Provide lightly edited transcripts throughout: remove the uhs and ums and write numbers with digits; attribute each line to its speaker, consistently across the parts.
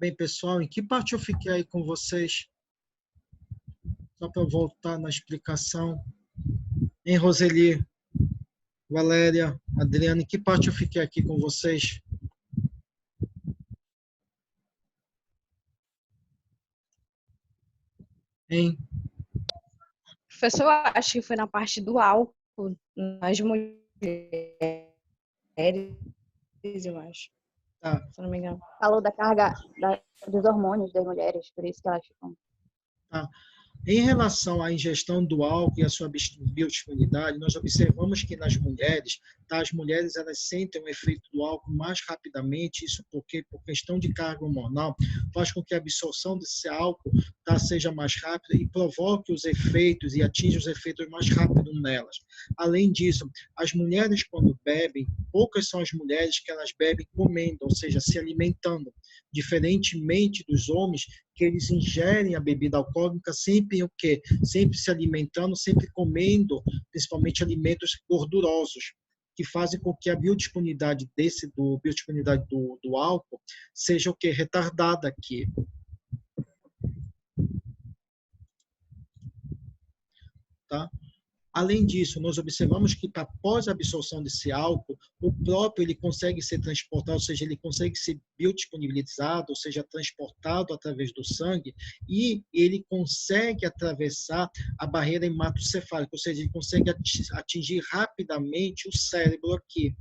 Speaker 1: Bem, pessoal, em que parte eu fiquei aí com vocês? Só para eu voltar na explicação. Em Roseli, Valéria, Adriana, em que parte eu fiquei aqui com vocês? Hein?
Speaker 2: Professor, acho que foi na parte do álcool, nas mulheres, eu acho.
Speaker 1: Tá.
Speaker 2: Se não me engano.
Speaker 3: Falou da carga dos hormônios das mulheres, por isso que elas ficam...
Speaker 1: Tá. Em relação à ingestão do álcool e a sua biodisponibilidade, nós observamos que nas mulheres, tá, as mulheres elas sentem o efeito do álcool mais rapidamente, isso porque por questão de carga hormonal, faz com que a absorção desse álcool, tá, seja mais rápida e provoque os efeitos e atinja os efeitos mais rápido nelas. Além disso, as mulheres quando bebem, poucas são as mulheres que elas bebem comendo, ou seja, se alimentando, diferentemente dos homens que eles ingerem a bebida alcoólica sempre o quê? Sempre se alimentando, sempre comendo, principalmente alimentos gordurosos, que fazem com que a biodisponibilidade do álcool seja o quê? Retardada aqui. Tá? Além disso, nós observamos que após a absorção desse álcool, o próprio ele consegue ser transportado, ou seja, ele consegue ser biodisponibilizado, ou seja, transportado através do sangue, e ele consegue atravessar a barreira hematocefálica, ou seja, ele consegue atingir rapidamente o cérebro aqui.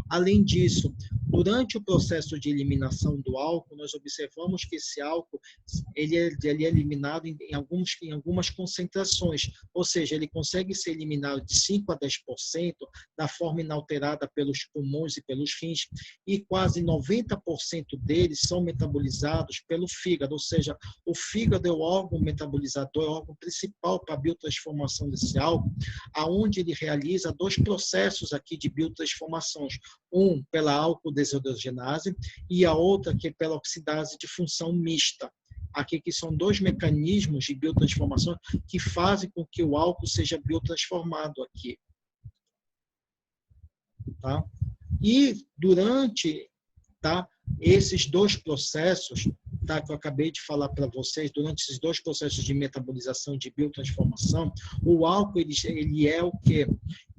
Speaker 1: Além disso, durante o processo de eliminação do álcool, nós observamos que esse álcool ele é eliminado em algumas concentrações, ou seja, ele consegue ser eliminado de 5 a 10% da forma inalterada pelos pulmões e pelos rins, e quase 90% deles são metabolizados pelo fígado, ou seja, o fígado é o órgão metabolizador, é o órgão principal para a biotransformação desse álcool, aonde ele realiza dois processos aqui de biotransformações, um pela álcool desidrogenase e a outra que é pela oxidase de função mista. Aqui que são dois mecanismos de biotransformação que fazem com que o álcool seja biotransformado aqui. Tá? E durante, tá, esses dois processos, tá, que eu acabei de falar para vocês, durante esses dois processos de metabolização, de biotransformação, o álcool ele é o quê?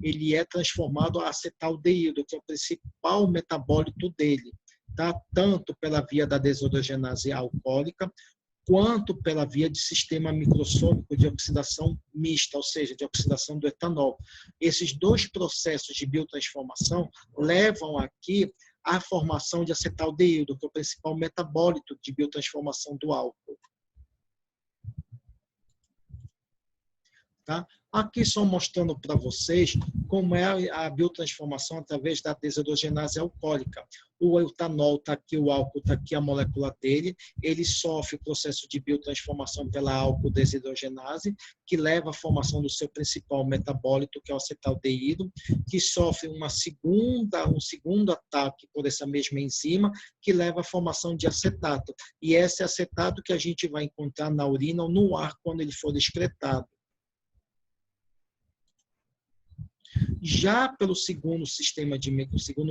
Speaker 1: Ele é transformado a acetaldeído, que é o principal metabólito dele, tá? Tanto pela via da desidrogenase alcoólica, quanto pela via de sistema microsômico de oxidação mista, ou seja, de oxidação do etanol. Esses dois processos de biotransformação levam aqui à formação de acetaldeído, que é o principal metabólito de biotransformação do álcool. Tá? Aqui só mostrando para vocês como é a biotransformação através da desidrogenase alcoólica. O etanol está aqui, o álcool está aqui, a molécula dele, ele sofre o processo de biotransformação pela álcool desidrogenase, que leva à formação do seu principal metabólito, que é o acetaldeído, que sofre um segundo ataque por essa mesma enzima, que leva à formação de acetato. E esse acetato que a gente vai encontrar na urina ou no ar quando ele for excretado. Já pelo segundo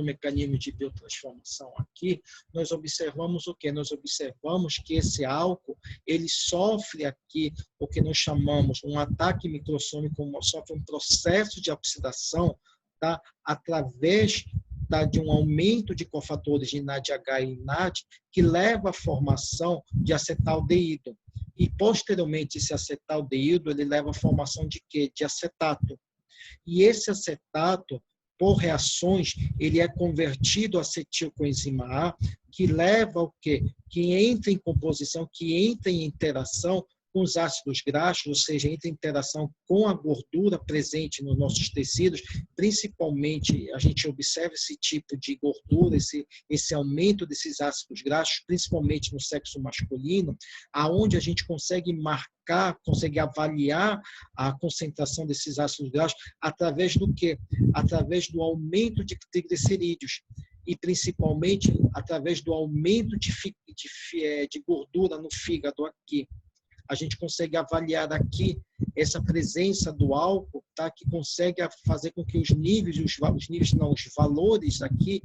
Speaker 1: mecanismo de biotransformação aqui, nós observamos o quê? Nós observamos que esse álcool, ele sofre aqui o que nós chamamos um ataque microsômico, sofre um processo de oxidação, tá? Através de um aumento de cofatores de NADH e NAD, que leva à formação de acetaldeído. E, posteriormente, esse acetaldeído, ele leva à formação de quê? De acetato. E esse acetato, por reações, ele é convertido a acetilcoenzima A, que leva ao quê? Que entra em composição, que entra em interação com os ácidos graxos, ou seja, entra em interação com a gordura presente nos nossos tecidos, principalmente a gente observa esse tipo de gordura, esse aumento desses ácidos graxos, principalmente no sexo masculino, aonde a gente consegue marcar, consegue avaliar a concentração desses ácidos graxos através do quê? Através do aumento de triglicerídeos e principalmente através do aumento de gordura no fígado aqui. A gente consegue avaliar aqui essa presença do álcool, tá? Que consegue fazer com que os valores aqui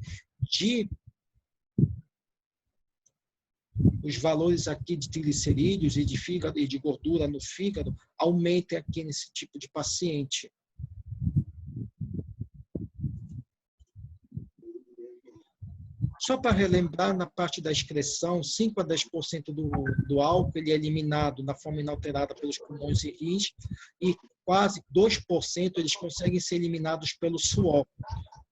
Speaker 1: os valores aqui de triglicerídeos e de fígado e de gordura no fígado aumentem aqui nesse tipo de paciente. Só para relembrar, na parte da excreção, 5 a 10% do álcool ele é eliminado na forma inalterada pelos pulmões e rins, e quase 2% eles conseguem ser eliminados pelo suor.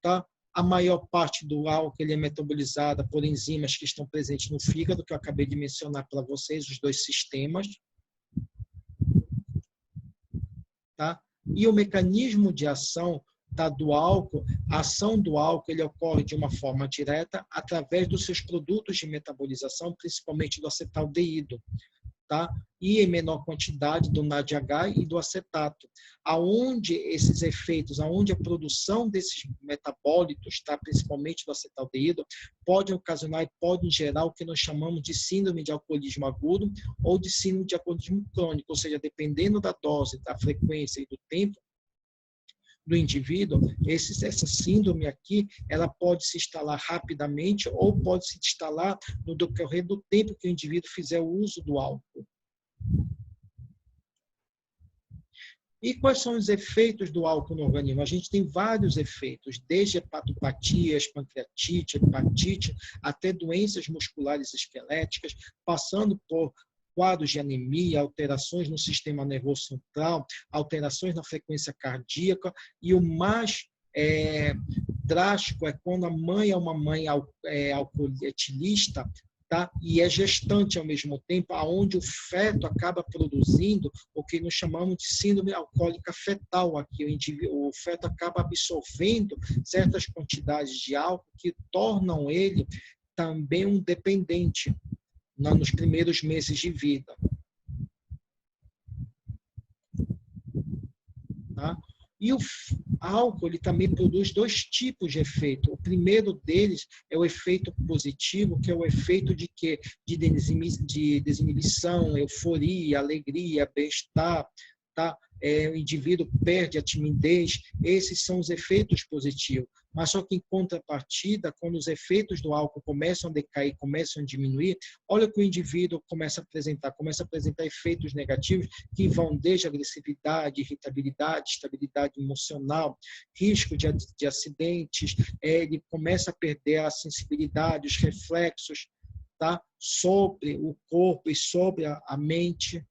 Speaker 1: Tá? A maior parte do álcool ele é metabolizada por enzimas que estão presentes no fígado, que eu acabei de mencionar para vocês, os dois sistemas. Tá? E o mecanismo de ação do álcool, a ação do álcool ele ocorre de uma forma direta através dos seus produtos de metabolização, principalmente do acetaldeído, tá? E em menor quantidade do NADH e do acetato, aonde esses efeitos, aonde a produção desses metabólitos, tá? Principalmente do acetaldeído, pode ocasionar e pode gerar o que nós chamamos de síndrome de alcoolismo agudo ou de síndrome de alcoolismo crônico, ou seja, dependendo da dose, da frequência e do tempo do indivíduo, essa síndrome aqui, ela pode se instalar rapidamente ou pode se instalar no decorrer do tempo que o indivíduo fizer o uso do álcool. E quais são os efeitos do álcool no organismo? A gente tem vários efeitos, desde hepatopatias, pancreatite, hepatite, até doenças musculares esqueléticas, passando por quadros de anemia, alterações no sistema nervoso central, alterações na frequência cardíaca, e o mais drástico é quando a mãe é uma mãe alcooletilista, tá? E é gestante ao mesmo tempo, aonde o feto acaba produzindo o que nós chamamos de síndrome alcoólica fetal. Aqui o feto acaba absorvendo certas quantidades de álcool que tornam ele também um dependente nos primeiros meses de vida. Tá? E o álcool ele também produz dois tipos de efeito. O primeiro deles é o efeito positivo, que é o efeito de quê? De desinibição, euforia, alegria, bem-estar, tá? O indivíduo perde a timidez. Esses são os efeitos positivos. Mas só que em contrapartida, quando os efeitos do álcool começam a decair, começam a diminuir, olha que o indivíduo começa a apresentar efeitos negativos que vão desde agressividade, irritabilidade, estabilidade emocional, risco de acidentes, ele começa a perder a sensibilidade, os reflexos, tá? Sobre o corpo e sobre a mente.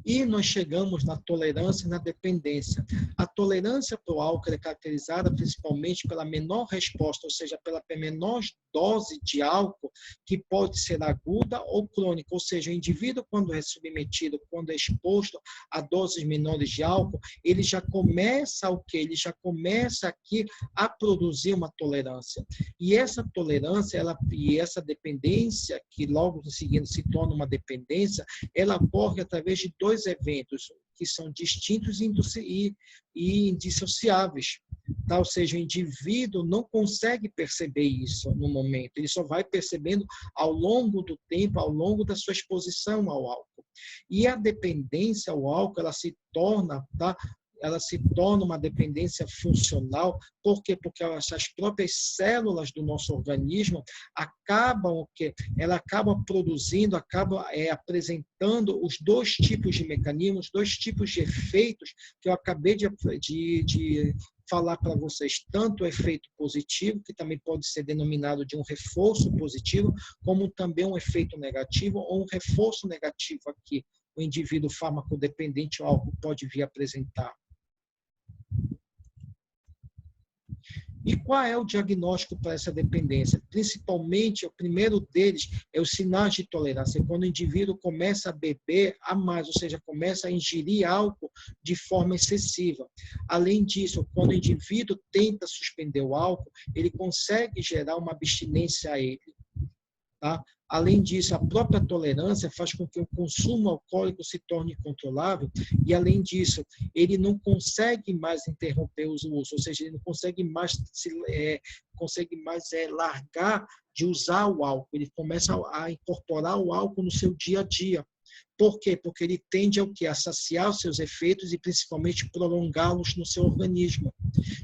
Speaker 1: E nós chegamos na tolerância e na dependência. A tolerância para o álcool é caracterizada principalmente pela menor resposta, ou seja, pela menor dose de álcool, que pode ser aguda ou crônica. Ou seja, o indivíduo, quando é submetido, quando é exposto a doses menores de álcool, ele já começa o quê? Ele já começa aqui a produzir uma tolerância. E essa tolerância e essa dependência, que logo em seguida se torna uma dependência, ela ocorre através de dois eventos que são distintos e indissociáveis. Tá? Ou seja, o indivíduo não consegue perceber isso no momento, ele só vai percebendo ao longo do tempo, ao longo da sua exposição ao álcool. E a dependência ao álcool, ela se torna, tá? Ela se torna uma dependência funcional. Por quê? Porque as próprias células do nosso organismo acabam produzindo, apresentando os dois tipos de mecanismos, dois tipos de efeitos que eu acabei de falar para vocês, tanto o efeito positivo, que também pode ser denominado de um reforço positivo, como também um efeito negativo ou um reforço negativo aqui. O indivíduo farmacodependente ao álcool pode vir apresentar. E qual é o diagnóstico para essa dependência? Principalmente, o primeiro deles é os sinais de tolerância, quando o indivíduo começa a beber a mais, ou seja, começa a ingerir álcool de forma excessiva. Além disso, quando o indivíduo tenta suspender o álcool, ele consegue gerar uma abstinência a ele. Tá? Além disso, a própria tolerância faz com que o consumo alcoólico se torne incontrolável e, além disso, ele não consegue mais interromper o uso, ou seja, ele não consegue mais, largar de usar o álcool, ele começa a incorporar o álcool no seu dia a dia. Por quê? Porque ele tende ao quê? A saciar os seus efeitos e, principalmente, prolongá-los no seu organismo.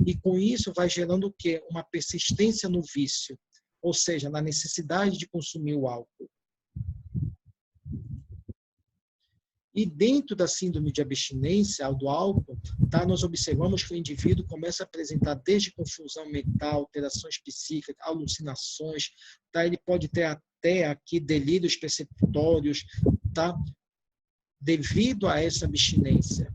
Speaker 1: E, com isso, vai gerando o quê? Uma persistência no vício. ou seja, na necessidade de consumir o álcool. E dentro da síndrome de abstinência do álcool, tá, nós observamos que o indivíduo começa a apresentar desde confusão mental, alterações psíquicas, alucinações, tá? Ele pode ter até aqui delírios perceptórios, tá? Devido a essa abstinência.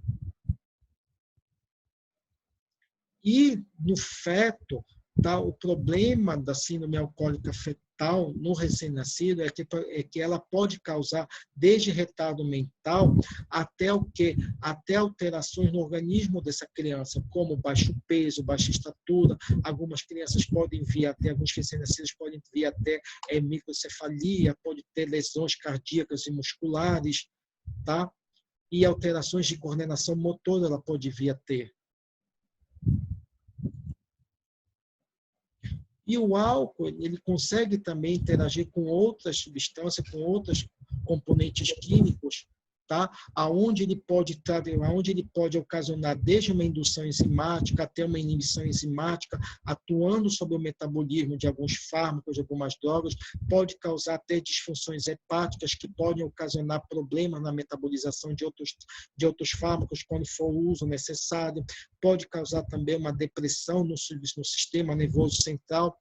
Speaker 1: E no feto, tá, o problema da síndrome alcoólica fetal no recém-nascido é que ela pode causar desde retardo mental até o quê? Até alterações no organismo dessa criança, como baixo peso, baixa estatura. Algumas crianças podem vir até, alguns recém-nascidos podem vir até microcefalia, pode ter lesões cardíacas e musculares, tá? E alterações de coordenação motora ela pode vir a ter. E o álcool, ele consegue também interagir com outras substâncias, com outros componentes químicos, tá? Aonde ele pode ocasionar desde uma indução enzimática até uma inibição enzimática, atuando sobre o metabolismo de alguns fármacos, de algumas drogas, pode causar até disfunções hepáticas que podem ocasionar problemas na metabolização de outros fármacos quando for o uso necessário, pode causar também uma depressão no sistema nervoso central.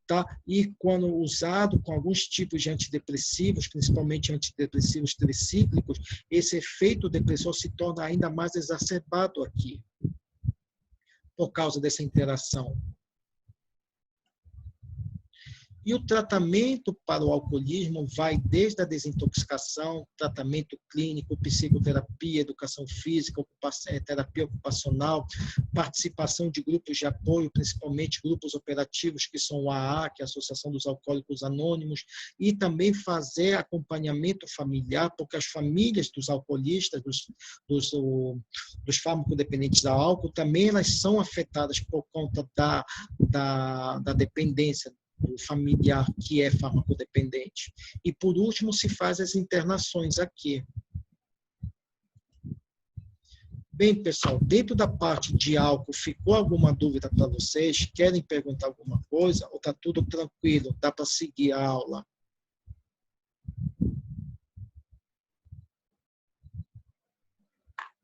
Speaker 1: Tá? E quando usado com alguns tipos de antidepressivos, principalmente antidepressivos tricíclicos, esse efeito depressor se torna ainda mais exacerbado aqui, por causa dessa interação. E o tratamento para o alcoolismo vai desde a desintoxicação, tratamento clínico, psicoterapia, educação física, terapia ocupacional, participação de grupos de apoio, principalmente grupos operativos, que são o AA, que é a Associação dos Alcoólicos Anônimos, e também fazer acompanhamento familiar, porque as famílias dos alcoolistas, dos farmacodependentes ao álcool, também elas são afetadas por conta da dependência do familiar que é farmacodependente. E, por último, se faz as internações aqui. Bem, pessoal, dentro da parte de álcool, ficou alguma dúvida para vocês? Querem perguntar alguma coisa? Ou está tudo tranquilo? Dá para seguir a aula?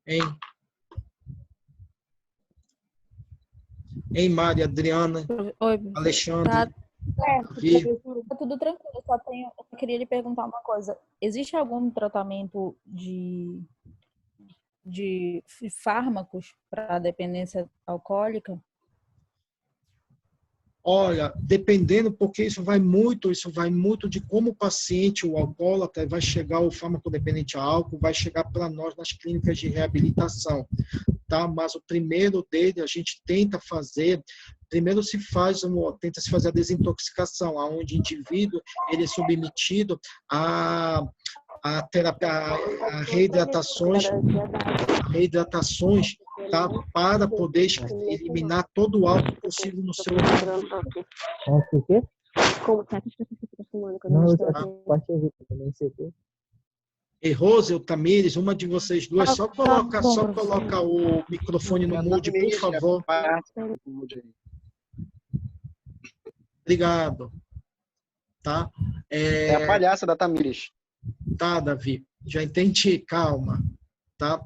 Speaker 1: Hein, Mari, Adriana,
Speaker 4: Oi,
Speaker 1: Alexandre?
Speaker 3: Tá tudo tranquilo, eu queria lhe perguntar uma coisa. Existe algum tratamento de fármacos para dependência alcoólica?
Speaker 1: Olha, dependendo, porque isso vai muito de como o paciente, o alcoólatra, vai chegar, o farmacodependente a álcool, vai chegar para nós nas clínicas de reabilitação, tá? Mas o primeiro dele, a gente tenta se fazer a desintoxicação, onde o indivíduo ele é submetido a terapia, a reidratações, tá? Para poder eliminar todo o álcool possível no seu organismo.
Speaker 5: O quê?
Speaker 3: Como tá que você fica fumando quando
Speaker 5: Não,
Speaker 3: a
Speaker 5: eu
Speaker 3: gente tá
Speaker 5: acho que eu também sei o quê.
Speaker 1: E Rose ou Tamires, uma de vocês duas, só coloca o microfone no mudo, por favor. Obrigado. Tá?
Speaker 6: É a palhaça da Tamires.
Speaker 1: Tá, Davi. Já entendi, calma. Tá?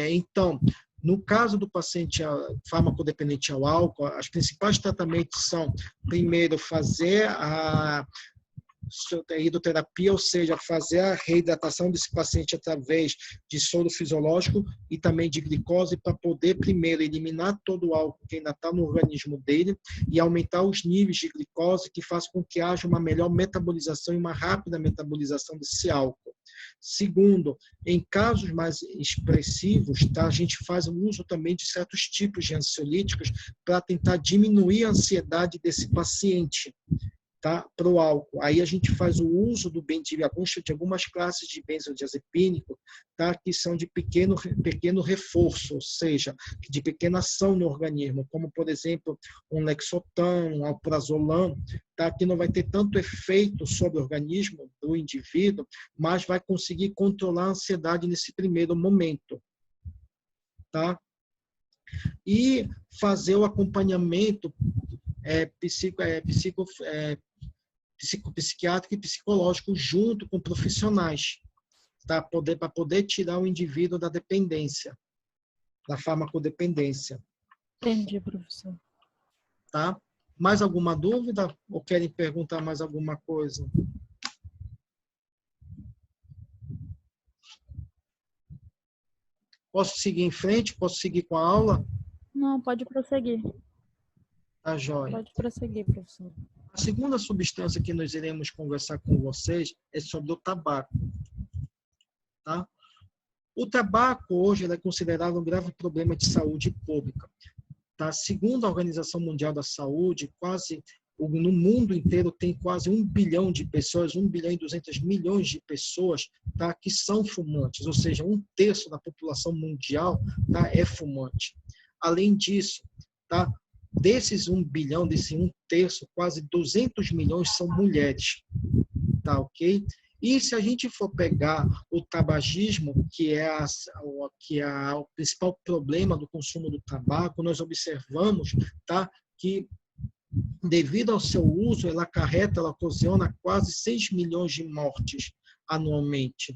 Speaker 1: Então, no caso do paciente farmacodependente ao álcool, os principais tratamentos são, primeiro, fazer a hidroterapia, ou seja, fazer a reidratação desse paciente através de soro fisiológico e também de glicose, para poder, primeiro, eliminar todo o álcool que ainda está no organismo dele e aumentar os níveis de glicose, que faz com que haja uma melhor metabolização e uma rápida metabolização desse álcool. Segundo, em casos mais expressivos, tá, a gente faz o uso também de certos tipos de ansiolíticos para tentar diminuir a ansiedade desse paciente, tá, para o álcool. Aí a gente faz o uso de algumas classes de benzodiazepínico, tá, que são de pequeno reforço, ou seja, de pequena ação no organismo, como, por exemplo, um Lexotan, um alprazolam, tá, que não vai ter tanto efeito sobre o organismo do indivíduo, mas vai conseguir controlar a ansiedade nesse primeiro momento. Tá? E fazer o acompanhamento psiquiátrico e psicológico junto com profissionais, tá? Para poder tirar o indivíduo da dependência, da farmacodependência.
Speaker 3: Entendi, professor.
Speaker 1: Tá? Mais alguma dúvida? Ou querem perguntar mais alguma coisa? Posso seguir em frente? Posso seguir com a aula?
Speaker 3: Não, pode prosseguir.
Speaker 1: Tá, joia.
Speaker 3: Pode prosseguir, professor.
Speaker 1: A segunda substância que nós iremos conversar com vocês é sobre o tabaco. Tá? O tabaco hoje ele é considerado um grave problema de saúde pública. Tá? Segundo a Organização Mundial da Saúde, no mundo inteiro tem quase 1 bilhão de pessoas, 1 bilhão e 200 milhões de pessoas, tá, que são fumantes, ou seja, 1/3 da população mundial, tá, é fumante. Além disso, tá, desses 1 bilhão, desse 1/3, quase 200 milhões são mulheres. Tá, ok? E se a gente for pegar o tabagismo, que é o principal problema do consumo do tabaco, nós observamos, tá, que devido ao seu uso, ela ocasiona quase 6 milhões de mortes anualmente.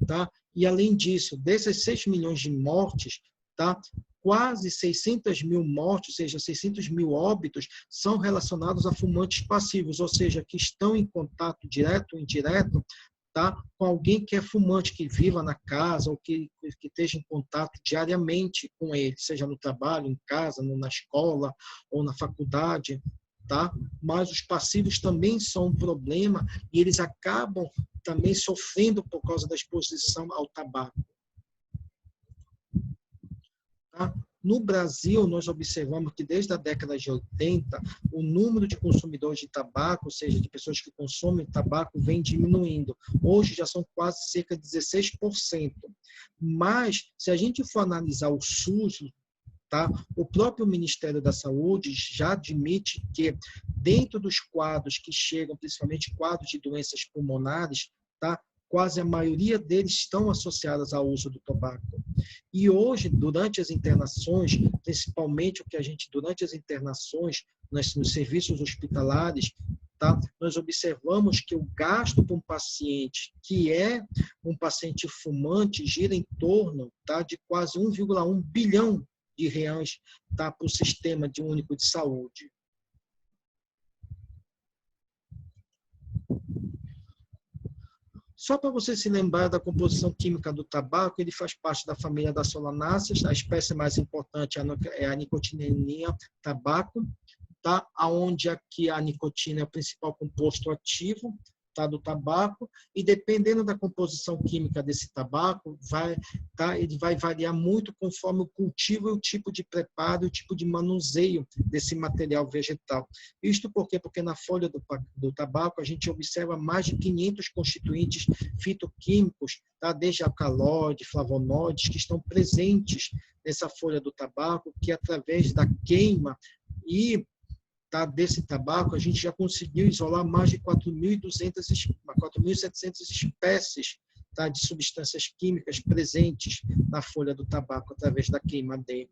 Speaker 1: Tá? E além disso, desses 6 milhões de mortes, tá, quase 600 mil mortes, ou seja, 600 mil óbitos, são relacionados a fumantes passivos, ou seja, que estão em contato direto ou indireto, tá, com alguém que é fumante, que viva na casa ou que esteja em contato diariamente com ele, seja no trabalho, em casa, na escola ou na faculdade. Tá? Mas os passivos também são um problema e eles acabam também sofrendo por causa da exposição ao tabaco. Tá? No Brasil, nós observamos que desde a década de 80, o número de consumidores de tabaco, ou seja, de pessoas que consomem tabaco, vem diminuindo. Hoje já são quase cerca de 16%. Mas, se a gente for analisar o SUS, tá, o próprio Ministério da Saúde já admite que, dentro dos quadros que chegam, principalmente quadros de doenças pulmonares, tá, quase a maioria deles estão associadas ao uso do tabaco. E hoje, durante as internações, principalmente durante as internações, nos serviços hospitalares, tá, nós observamos que o gasto para um paciente que é um paciente fumante gira em torno, tá, de quase 1,1 bilhão de reais, tá, para o sistema único de saúde. Só para você se lembrar da composição química do tabaco, ele faz parte da família das solanáceas. A espécie mais importante é a nicotinamida tabaco, tá? Onde aqui a nicotina é o principal composto ativo, tá, do tabaco, e dependendo da composição química desse tabaco, ele vai variar muito conforme o cultivo e o tipo de preparo, o tipo de manuseio desse material vegetal. Isto por quê? Porque na folha do tabaco a gente observa mais de 500 constituintes fitoquímicos, tá, desde alcaloides, flavonoides, que estão presentes nessa folha do tabaco, que através da queima e tá, desse tabaco, a gente já conseguiu isolar mais de 4.700 espécies, tá, de substâncias químicas presentes na folha do tabaco, através da queima dele.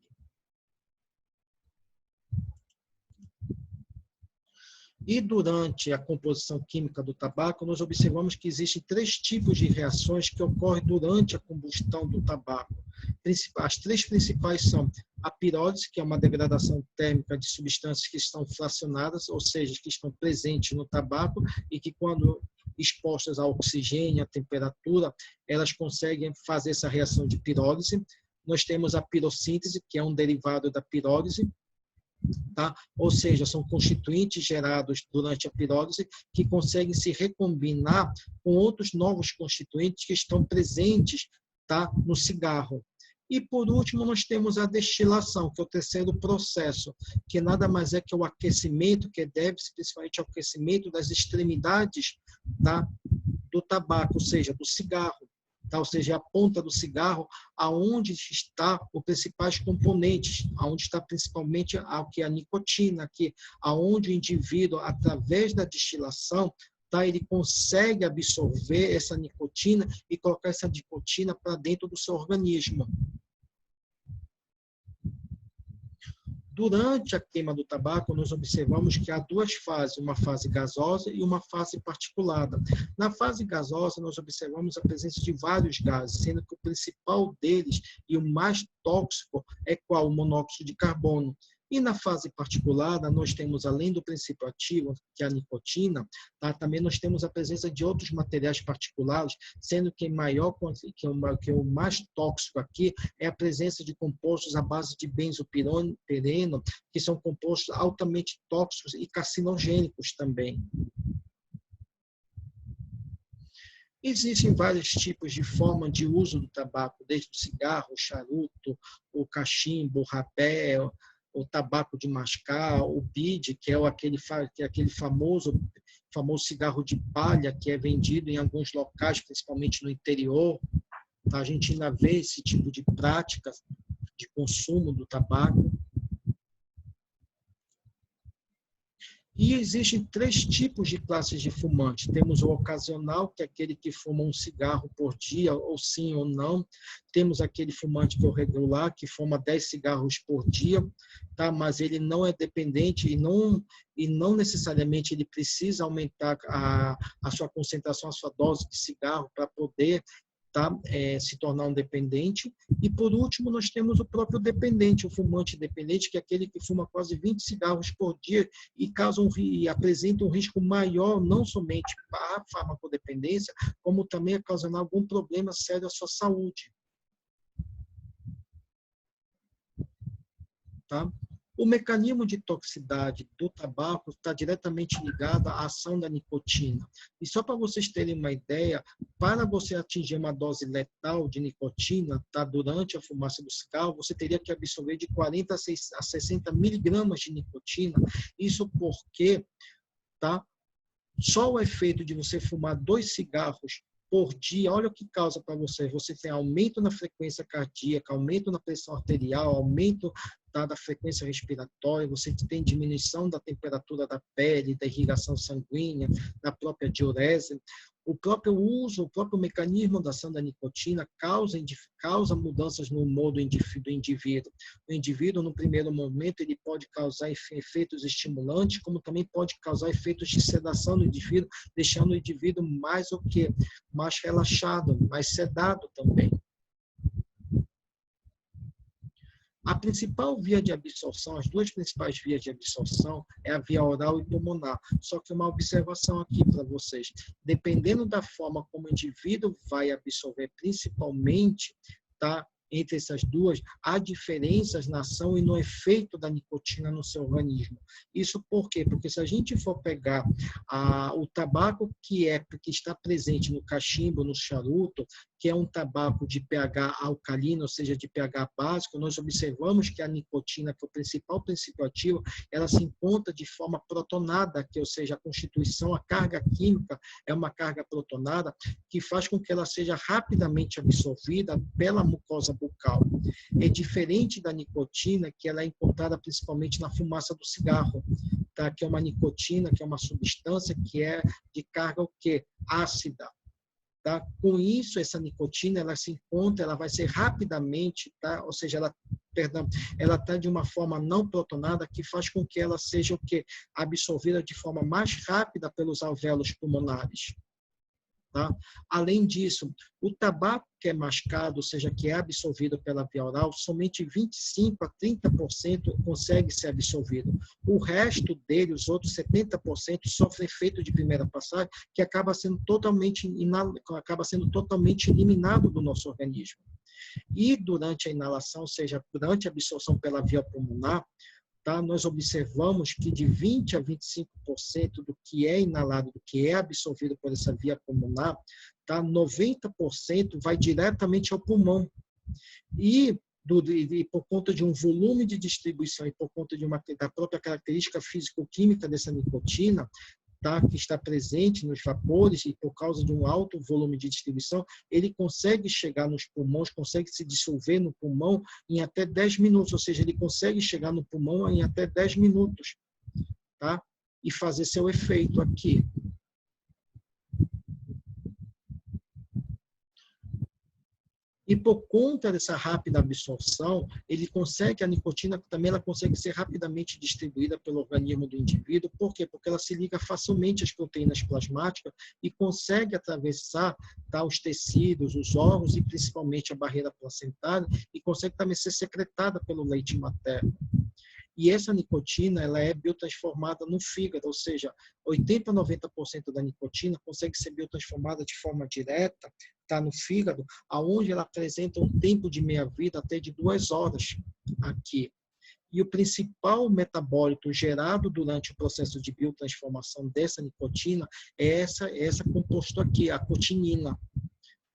Speaker 1: E durante a composição química do tabaco, nós observamos que existem 3 tipos de reações que ocorrem durante a combustão do tabaco. As 3 principais são a pirólise, que é uma degradação térmica de substâncias que estão fracionadas, ou seja, que estão presentes no tabaco e que, quando expostas ao oxigênio, à temperatura, elas conseguem fazer essa reação de pirólise. Nós temos a pirossíntese, que é um derivado da pirólise, tá? Ou seja, são constituintes gerados durante a pirólise que conseguem se recombinar com outros novos constituintes que estão presentes, tá, no cigarro. E, por último, nós temos a destilação, que é o terceiro processo, que nada mais é que o aquecimento, que deve-se principalmente ao aquecimento das extremidades, tá, do tabaco, ou seja, do cigarro. Tá? Ou seja, a ponta do cigarro, aonde está os principais componentes, aonde está principalmente a nicotina, aonde o indivíduo, através da destilação, tá, ele consegue absorver essa nicotina e colocar essa nicotina para dentro do seu organismo. Durante a queima do tabaco, nós observamos que há duas fases, uma fase gasosa e uma fase particulada. Na fase gasosa, nós observamos a presença de vários gases, sendo que o principal deles e o mais tóxico é qual? O monóxido de carbono. E na fase particulada, nós temos, além do princípio ativo, que é a nicotina, tá? Também nós temos a presença de outros materiais particulares, sendo que o mais tóxico aqui é a presença de compostos à base de benzopireno, que são compostos altamente tóxicos e carcinogênicos também. Existem vários tipos de forma de uso do tabaco, desde o cigarro, o charuto, o cachimbo, o rapé, o tabaco de mascar, o bide, que é aquele famoso cigarro de palha que é vendido em alguns locais, principalmente no interior. A gente ainda vê esse tipo de prática de consumo do tabaco. E existem três tipos de classes de fumante. Temos o ocasional, que é aquele que fuma um cigarro por dia, ou sim ou não. Temos aquele fumante que é o regular, que fuma 10 cigarros por dia, tá? Mas ele não é dependente e não necessariamente ele precisa aumentar a sua concentração, a sua dose de cigarro para poder se tornar um dependente. E, por último, nós temos o próprio dependente, o fumante dependente, que é aquele que fuma quase 20 cigarros por dia e apresenta um risco maior, não somente para a farmacodependência, como também a causar algum problema sério à sua saúde. Tá? O mecanismo de toxicidade do tabaco está diretamente ligado à ação da nicotina. E só para vocês terem uma ideia, para você atingir uma dose letal de nicotina, durante a fumaça do cigarro, você teria que absorver de 40 a 60 miligramas de nicotina. Isso porque só o efeito de você fumar 2 cigarros por dia, olha o que causa para você. Você tem aumento na frequência cardíaca, aumento na pressão arterial, aumento da frequência respiratória, você tem diminuição da temperatura da pele, da irrigação sanguínea, da própria diurese. O próprio mecanismo da ação da nicotina causa mudanças no humor do indivíduo. O indivíduo, no primeiro momento, ele pode causar efeitos estimulantes, como também pode causar efeitos de sedação no indivíduo, deixando o indivíduo mais relaxado, mais sedado também. A principal via de absorção, as duas principais vias de absorção é a via oral e pulmonar. Só que uma observação aqui para vocês. Dependendo da forma como o indivíduo vai absorver, principalmente, entre essas duas, há diferenças na ação e no efeito da nicotina no seu organismo. Isso por quê? Porque se a gente for pegar o tabaco que está presente no cachimbo, no charuto, que é um tabaco de pH alcalino, ou seja, de pH básico, nós observamos que a nicotina, que é o principal princípio ativo, ela se encontra de forma protonada, ou seja, a constituição, a carga química é uma carga protonada que faz com que ela seja rapidamente absorvida pela mucosa bucal. É diferente da nicotina, que ela é encontrada principalmente na fumaça do cigarro, que é uma nicotina, que é uma substância que é de carga o quê? Ácida. Com isso, essa nicotina, ela vai ser rapidamente, ou seja, ela está de uma forma não protonada que faz com que ela seja o quê? Absorvida de forma mais rápida pelos alvéolos pulmonares. Além disso, o tabaco que é mascado, ou seja, que é absorvido pela via oral, somente 25% a 30% consegue ser absorvido. O resto dele, os outros 70%, sofre efeito de primeira passagem, que acaba sendo totalmente eliminado do nosso organismo. E durante a inalação, ou seja, durante a absorção pela via pulmonar, nós observamos que de 20% a 25% do que é inalado, do que é absorvido por essa via pulmonar, 90% vai diretamente ao pulmão. E por conta de um volume de distribuição e por conta da própria característica físico-química dessa nicotina, que está presente nos vapores e por causa de um alto volume de distribuição, ele consegue chegar nos pulmões, consegue se dissolver no pulmão em até 10 minutos, ou seja, ele consegue chegar no pulmão em até 10 minutos, e fazer seu efeito aqui. E por conta dessa rápida absorção, a nicotina também ela consegue ser rapidamente distribuída pelo organismo do indivíduo. Por quê? Porque ela se liga facilmente às proteínas plasmáticas e consegue atravessar, tá, os tecidos, os órgãos e principalmente a barreira placentária e consegue também ser secretada pelo leite materno. E essa nicotina ela é biotransformada no fígado, ou seja, 80% a 90% da nicotina consegue ser biotransformada de forma direta, tá, no fígado, aonde ela apresenta um tempo de meia-vida até de 2 horas aqui. E o principal metabólito gerado durante o processo de biotransformação dessa nicotina é essa composto aqui, a cotinina.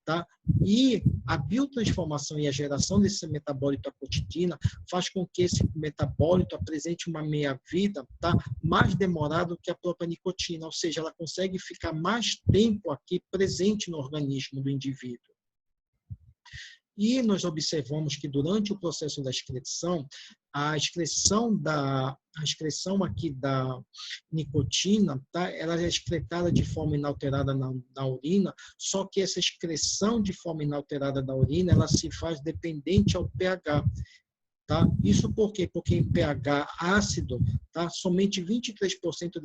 Speaker 1: Tá? E a biotransformação e a geração desse metabólito a cotinina faz com que esse metabólito apresente uma meia-vida, tá, mais demorada que a própria nicotina, ou seja, ela consegue ficar mais tempo aqui presente no organismo do indivíduo. E nós observamos que durante o processo da excreção, a excreção aqui da nicotina, tá? Ela é excretada de forma inalterada na urina, só que essa excreção de forma inalterada da urina, ela se faz dependente ao pH. Tá? Isso por quê? Porque em pH ácido, tá? Somente 23%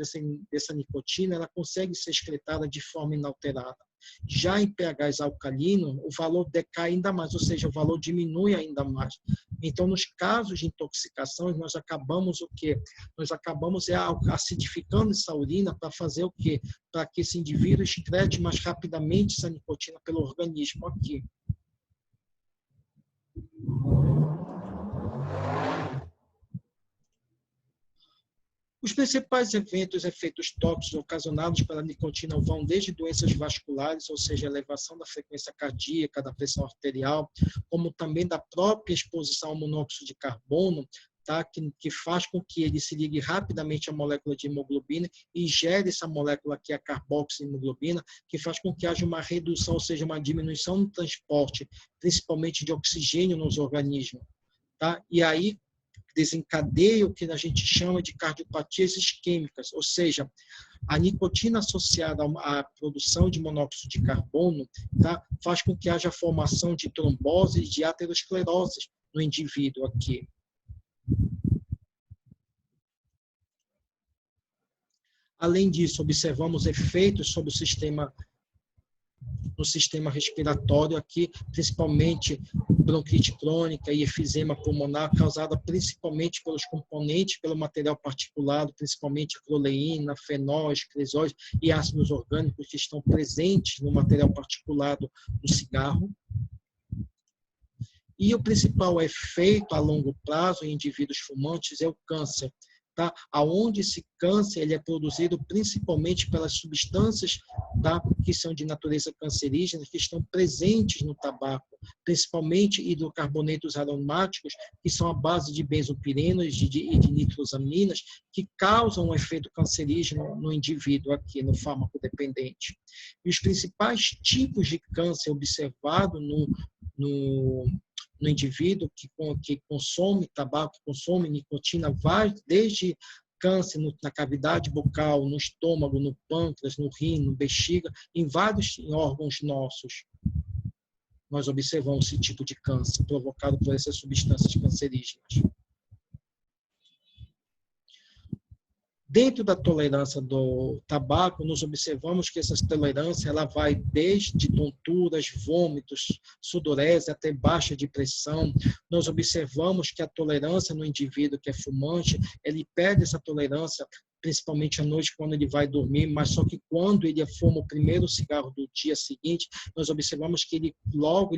Speaker 1: dessa nicotina ela consegue ser excretada de forma inalterada. Já em pHs alcalino, o valor decai ainda mais, ou seja, o valor diminui ainda mais. Então, nos casos de intoxicação, nós acabamos o quê? Nós acabamos acidificando essa urina para fazer o quê? Para que esse indivíduo excrete mais rapidamente essa nicotina pelo organismo aqui. Os principais efeitos tóxicos ocasionados pela nicotina vão desde doenças vasculares, ou seja, elevação da frequência cardíaca, da pressão arterial, como também da própria exposição ao monóxido de carbono, tá? Que faz com que ele se ligue rapidamente à molécula de hemoglobina e gere essa molécula aqui, a carboxihemoglobina, que faz com que haja uma redução, ou seja, uma diminuição no transporte, principalmente de oxigênio nos organismos. Tá? E aí, desencadeia o que a gente chama de cardiopatias isquêmicas, ou seja, a nicotina associada à produção de monóxido de carbono, tá, faz com que haja formação de trombose e de aterosclerose no indivíduo aqui. Além disso, observamos efeitos sobre no sistema respiratório aqui, principalmente bronquite crônica e efizema pulmonar, causada principalmente pelos componentes, pelo material particulado, principalmente proleína, fenóis, cresóis e ácidos orgânicos que estão presentes no material particulado do cigarro. E o principal efeito a longo prazo em indivíduos fumantes é o câncer. Tá? Onde esse câncer ele é produzido principalmente pelas substâncias, tá, que são de natureza cancerígena, que estão presentes no tabaco, principalmente hidrocarbonetos aromáticos, que são a base de benzopirenas e de nitrosaminas, que causam um efeito cancerígeno no indivíduo aqui, no fármaco dependente. E os principais tipos de câncer observados no indivíduo que consome tabaco, que consome nicotina, vai desde câncer na cavidade bucal, no estômago, no pâncreas, no rim, no bexiga, em vários órgãos nossos. Nós observamos esse tipo de câncer provocado por essas substâncias cancerígenas. Dentro da tolerância do tabaco, nós observamos que essa tolerância ela vai desde tonturas, vômitos, sudorese até baixa de pressão. Nós observamos que a tolerância no indivíduo que é fumante, ele perde essa tolerância principalmente à noite quando ele vai dormir, mas só que quando ele fuma o primeiro cigarro do dia seguinte, nós observamos que ele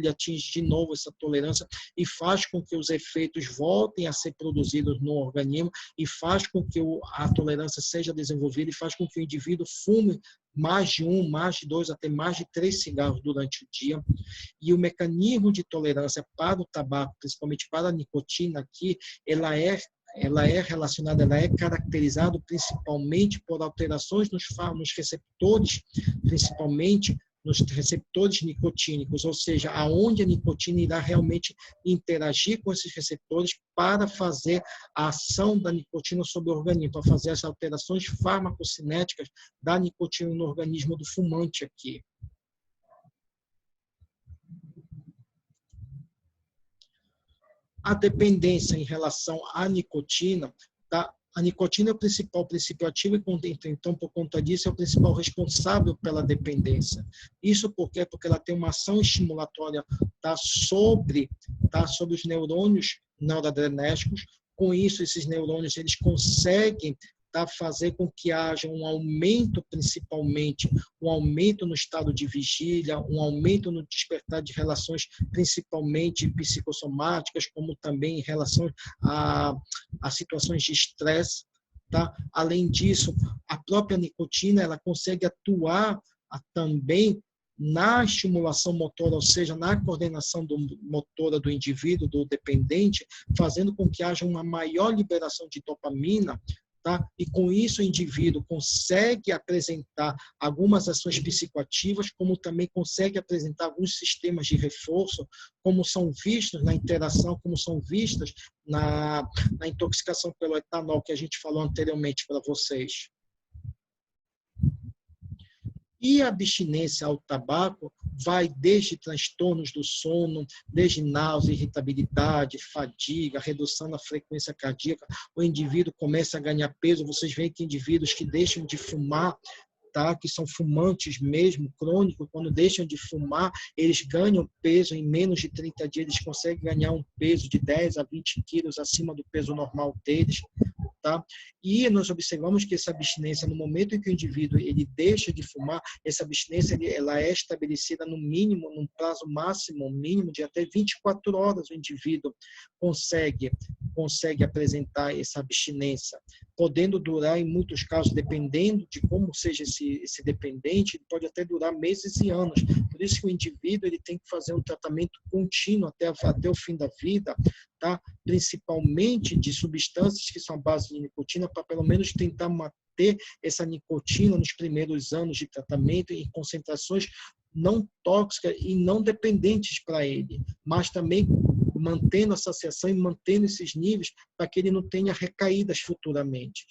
Speaker 1: atinge de novo essa tolerância e faz com que os efeitos voltem a ser produzidos no organismo e faz com que a tolerância seja desenvolvida e faz com que o indivíduo fume mais de 1, mais de 2, até mais de 3 cigarros durante o dia. E o mecanismo de tolerância para o tabaco, principalmente para a nicotina aqui, ela é relacionada, ela é caracterizada principalmente por alterações nos receptores, principalmente nos receptores nicotínicos, ou seja, aonde a nicotina irá realmente interagir com esses receptores para fazer a ação da nicotina sobre o organismo, para fazer as alterações farmacocinéticas da nicotina no organismo do fumante aqui. A dependência em relação à nicotina, tá? A nicotina é o principal princípio ativo e, então, por conta disso, é o principal responsável pela dependência. Isso por quê? Porque ela tem uma ação estimulatória, tá, sobre os neurônios noradrenérgicos. Com isso, esses neurônios eles conseguem, tá, fazer com que haja um aumento, principalmente, um aumento no estado de vigília, um aumento no despertar de relações, principalmente psicossomáticas, como também em relação a situações de estresse. Tá? Além disso, a própria nicotina ela consegue atuar também na estimulação motora, ou seja, na coordenação motora do indivíduo, do dependente, fazendo com que haja uma maior liberação de dopamina. Tá? E com isso o indivíduo consegue apresentar algumas ações psicoativas, como também consegue apresentar alguns sistemas de reforço, como são vistos na interação, como são vistas na intoxicação pelo etanol, que a gente falou anteriormente para vocês. E a abstinência ao tabaco vai desde transtornos do sono, desde náusea, irritabilidade, fadiga, redução da frequência cardíaca. O indivíduo começa a ganhar peso. Vocês veem que indivíduos que deixam de fumar, tá, que são fumantes mesmo, crônicos, quando deixam de fumar, eles ganham peso em menos de 30 dias, eles conseguem ganhar um peso de 10 a 20 quilos acima do peso normal deles. Tá? E nós observamos que essa abstinência, no momento em que o indivíduo ele deixa de fumar, essa abstinência ela é estabelecida no mínimo, num prazo máximo, mínimo de até 24 horas, o indivíduo consegue apresentar essa abstinência, podendo durar, em muitos casos, dependendo de como seja esse dependente, ele pode até durar meses e anos. Por isso que o indivíduo ele tem que fazer um tratamento contínuo até o fim da vida, tá? Principalmente de substâncias que são a base de nicotina, para pelo menos tentar manter essa nicotina nos primeiros anos de tratamento em concentrações não tóxicas e não dependentes para ele, mas também mantendo a saciação e mantendo esses níveis para que ele não tenha recaídas futuramente.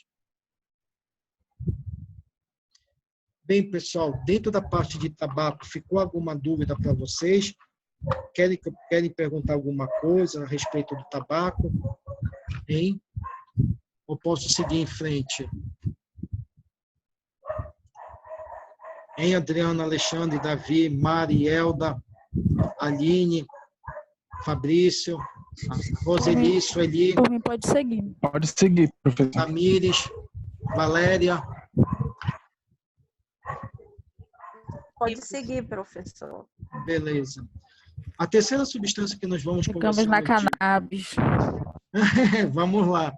Speaker 1: Bem, pessoal, dentro da parte de tabaco, ficou alguma dúvida para vocês? Querem perguntar alguma coisa a respeito do tabaco? Hein? Ou posso seguir em frente? Hein, Adriana, Alexandre, Davi, Mari, Elda, Aline, Fabrício, Roseli, Sueli.
Speaker 3: Por mim, pode seguir.
Speaker 4: Pode seguir, professor.
Speaker 1: Tamires, Valéria.
Speaker 7: Pode seguir, professor.
Speaker 1: Beleza. A terceira substância que nós vamos
Speaker 3: Ficamos
Speaker 1: conversar...
Speaker 3: na cannabis.
Speaker 1: Vamos lá.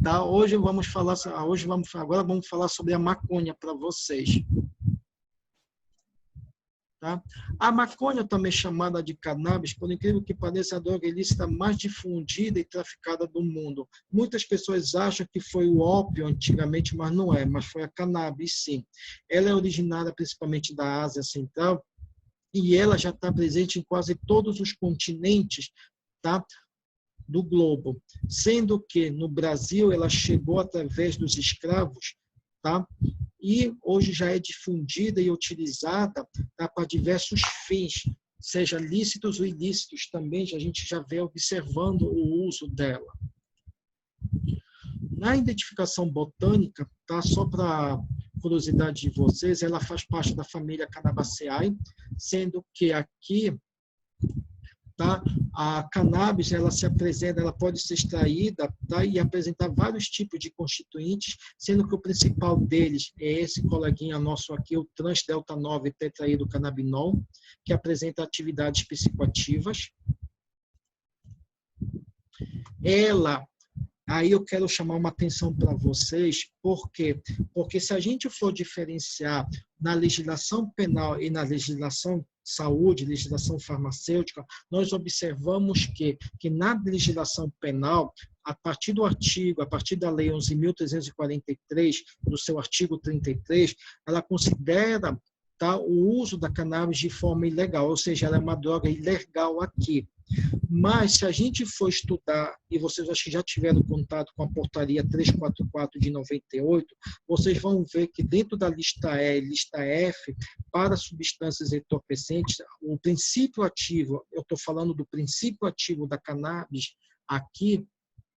Speaker 1: Tá? Agora vamos falar sobre a maconha para vocês. Tá? A maconha, também chamada de cannabis, por incrível que pareça, é a droga ilícita mais difundida e traficada do mundo. Muitas pessoas acham que foi o ópio antigamente, mas não é, mas foi a cannabis, sim. Ela é originária principalmente da Ásia Central e ela já está presente em quase todos os continentes, tá, do globo, sendo que no Brasil ela chegou através dos escravos, tá? E hoje já é difundida e utilizada, tá, para diversos fins, seja lícitos ou ilícitos também, a gente já vem observando o uso dela. Na identificação botânica, tá, só para curiosidade de vocês, ela faz parte da família Cannabaceae, sendo que aqui, tá, a cannabis ela se apresenta, ela pode ser extraída, tá, e apresentar vários tipos de constituintes, sendo que o principal deles é esse coleguinha nosso aqui, o trans-delta-9 tetraidrocannabinol, que apresenta atividades psicoativas. Ela, aí eu quero chamar uma atenção para vocês, por quê? Porque se a gente for diferenciar na legislação penal e na legislação saúde, legislação farmacêutica, nós observamos que na legislação penal, a partir da Lei 11.343, no seu artigo 33, ela considera, tá, o uso da cannabis de forma ilegal, ou seja, ela é uma droga ilegal aqui. Mas, se a gente for estudar, e vocês acho que já tiveram contato com a portaria 344 de 98, vocês vão ver que dentro da lista E e lista F, para substâncias entorpecentes, o princípio ativo, eu estou falando do princípio ativo da cannabis, aqui,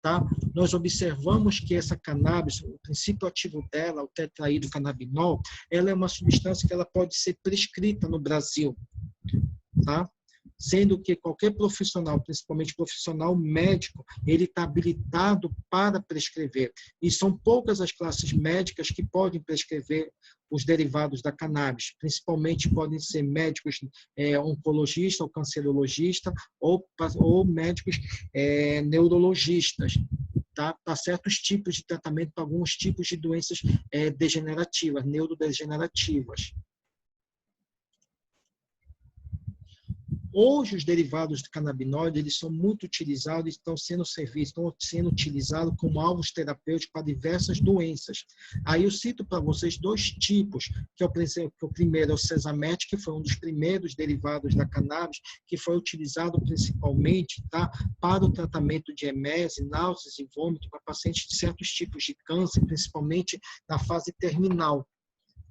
Speaker 1: tá? Nós observamos que essa cannabis, o princípio ativo dela, o tetraidrocannabinol, ela é uma substância que ela pode ser prescrita no Brasil, tá? Sendo que qualquer profissional, principalmente profissional médico, ele está habilitado para prescrever. E são poucas as classes médicas que podem prescrever os derivados da cannabis. Principalmente podem ser médicos oncologistas ou cancerologistas ou médicos neurologistas, tá? Para certos tipos de tratamento, para alguns tipos de doenças degenerativas, neurodegenerativas. Hoje, os derivados do canabinoide, eles são muito utilizados e estão sendo utilizados como alvos terapêuticos para diversas doenças. Aí eu cito para vocês dois tipos, que o primeiro é o Sesamet, que foi um dos primeiros derivados da cannabis, que foi utilizado principalmente, tá, para o tratamento de emese, náuseas e vômito para pacientes de certos tipos de câncer, principalmente na fase terminal.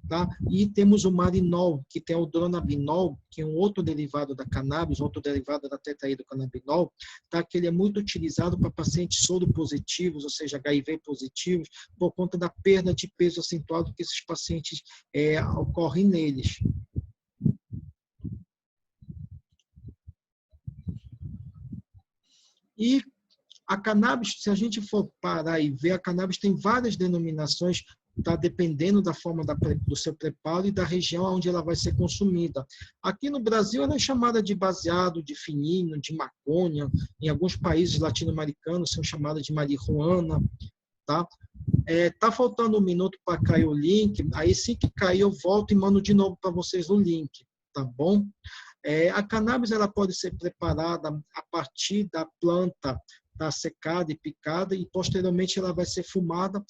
Speaker 1: Tá? E temos o marinol, que tem o dronabinol, que é um outro derivado da cannabis, outro derivado da tetraidrocannabinol, tá? Que ele é muito utilizado para pacientes soropositivos, ou seja, HIV positivos, por conta da perda de peso acentuado que esses pacientes ocorrem neles. E a cannabis, se a gente for parar e ver, a cannabis tem várias denominações, tá, dependendo da forma do seu preparo e da região onde ela vai ser consumida. Aqui no Brasil, ela é chamada de baseado, de fininho, de maconha. Em alguns países latino-americanos, são chamadas de marihuana. Tá? Tá faltando um minuto para cair o link. Aí, sim que cair, eu volto e mando de novo para vocês o link. Tá bom? A cannabis ela pode ser preparada a partir da planta, tá, secada e picada, e posteriormente ela vai ser fumada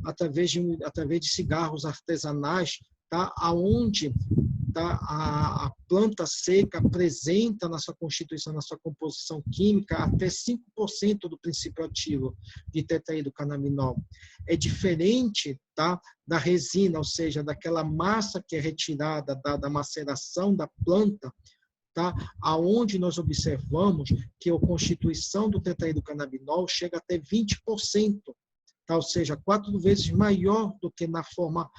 Speaker 1: através de cigarros artesanais, tá, aonde, tá, a planta seca apresenta na sua constituição, na sua composição química, até 5% do princípio ativo de tetraidrocannabinol. É diferente, tá, da resina, ou seja, daquela massa que é retirada da maceração da planta, tá? Aonde nós observamos que a constituição do tetraidrocannabinol chega até 20%, tá? Ou seja, 4 vezes maior do que na forma